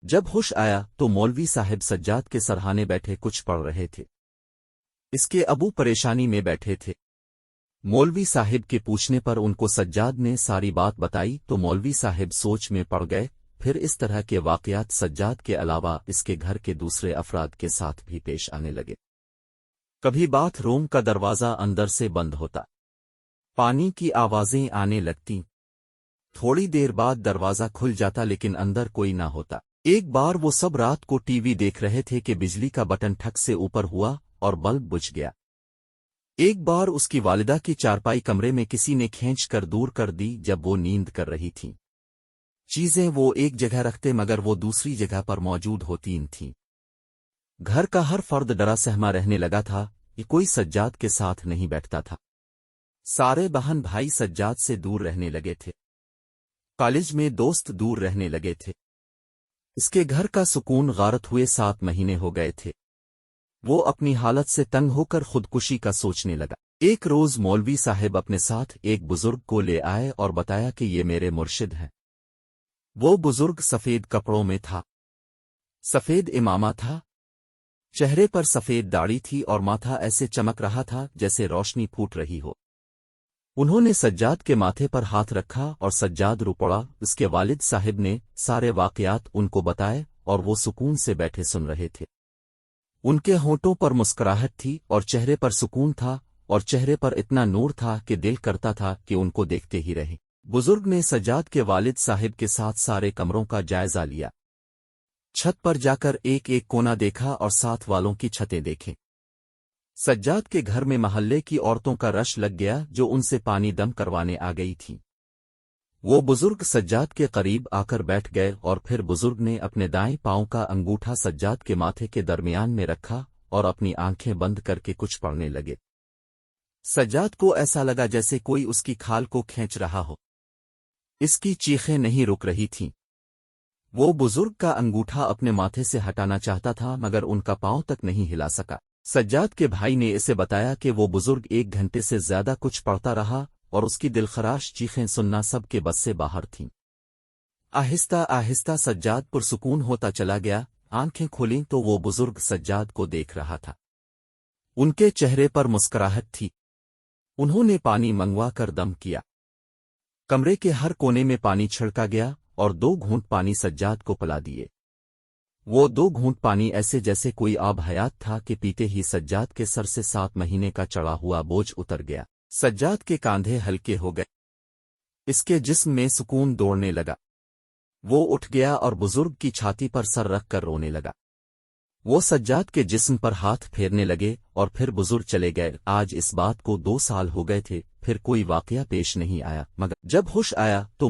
جب ہوش آیا تو مولوی صاحب سجاد کے سرہانے بیٹھے کچھ پڑھ رہے تھے۔ اس کے ابو پریشانی میں بیٹھے تھے۔ مولوی صاحب کے پوچھنے پر ان کو سجاد نے ساری بات بتائی تو مولوی صاحب سوچ میں پڑ گئے۔ پھر اس طرح کے واقعات سجاد کے علاوہ اس کے گھر کے دوسرے افراد کے ساتھ بھی پیش آنے لگے۔ کبھی باتھ روم کا دروازہ اندر سے بند ہوتا، پانی کی آوازیں آنے لگتیں، تھوڑی دیر بعد دروازہ کھل جاتا لیکن اندر کوئی نہ ہوتا۔ ایک بار وہ سب رات کو ٹی وی دیکھ رہے تھے کہ بجلی کا بٹن ٹھک سے اوپر ہوا اور بلب بجھ گیا۔ ایک بار اس کی والدہ کی چارپائی کمرے میں کسی نے کھینچ کر دور کر دی جب وہ نیند کر رہی تھیں۔ چیزیں وہ ایک جگہ رکھتے مگر وہ دوسری جگہ پر موجود ہوتی تھیں۔ گھر کا ہر فرد ڈرا سہما رہنے لگا تھا کہ کوئی سجاد کے ساتھ نہیں بیٹھتا تھا۔ سارے بہن بھائی سجاد سے دور رہنے لگے تھے۔ کالج میں دوست دور رہنے لگے تھے۔ اس کے گھر کا سکون غارت ہوئے 7 مہینے ہو گئے تھے۔ وہ اپنی حالت سے تنگ ہو کر خودکشی کا سوچنے لگا۔ ایک روز مولوی صاحب اپنے ساتھ ایک بزرگ کو لے آئے اور بتایا کہ یہ میرے مرشد ہیں۔ وہ بزرگ سفید کپڑوں میں تھا، سفید امامہ تھا، چہرے پر سفید داڑھی تھی اور ماتھا ایسے چمک رہا تھا جیسے روشنی پھوٹ رہی ہو۔ انہوں نے سجاد کے ماتھے پر ہاتھ رکھا اور سجاد رو پڑا۔ اس کے والد صاحب نے سارے واقعات ان کو بتائے اور وہ سکون سے بیٹھے سن رہے تھے۔ ان کے ہونٹوں پر مسکراہٹ تھی اور چہرے پر سکون تھا اور چہرے پر اتنا نور تھا کہ دل کرتا تھا کہ ان کو دیکھتے ہی رہیں۔ بزرگ نے سجاد کے والد صاحب کے ساتھ سارے کمروں کا جائزہ لیا، چھت پر جا کر ایک ایک کونا دیکھا اور ساتھ والوں کی چھتیں دیکھیں۔ سجاد کے گھر میں محلے کی عورتوں کا رش لگ گیا جو ان سے پانی دم کروانے آ گئی تھیں۔ وہ بزرگ سجاد کے قریب آ کر بیٹھ گئے اور پھر بزرگ نے اپنے دائیں پاؤں کا انگوٹھا سجاد کے ماتھے کے درمیان میں رکھا اور اپنی آنکھیں بند کر کے کچھ پڑھنے لگے۔ سجاد کو ایسا لگا جیسے کوئی اس کی کھال کو کھینچ رہا ہو۔ اس کی چیخیں نہیں رک رہی تھیں۔ وہ بزرگ کا انگوٹھا اپنے ماتھے سے ہٹانا چاہتا تھا مگر ان کا پاؤں تک نہیں ہلا سکا۔ سجاد کے بھائی نے اسے بتایا کہ وہ بزرگ 1 گھنٹے سے زیادہ کچھ پڑھتا رہا اور اس کی دلخراش چیخیں سننا سب کے بس سے باہر تھیں۔ آہستہ آہستہ سجاد پرسکون ہوتا چلا گیا۔ آنکھیں کھولیں تو وہ بزرگ سجاد کو دیکھ رہا تھا۔ ان کے چہرے پر مسکراہٹ تھی۔ انہوں نے پانی منگوا کر دم کیا۔ کمرے کے ہر کونے میں پانی چھڑکا گیا اور 2 گھونٹ پانی سجاد کو پلا دیے۔ وہ 2 گھونٹ پانی ایسے جیسے کوئی آب حیات تھا کہ پیتے ہی سجاد کے سر سے 7 مہینے کا چڑھا ہوا بوجھ اتر گیا۔ سجاد کے کاندھے ہلکے ہو گئے، اس کے جسم میں سکون دوڑنے لگا۔ وہ اٹھ گیا اور بزرگ کی چھاتی پر سر رکھ کر رونے لگا۔ وہ سجاد کے جسم پر ہاتھ پھیرنے لگے اور پھر بزرگ چلے گئے۔ آج اس بات کو 2 سال ہو گئے تھے، پھر کوئی واقعہ پیش نہیں آیا مگر جب ہوش آیا تو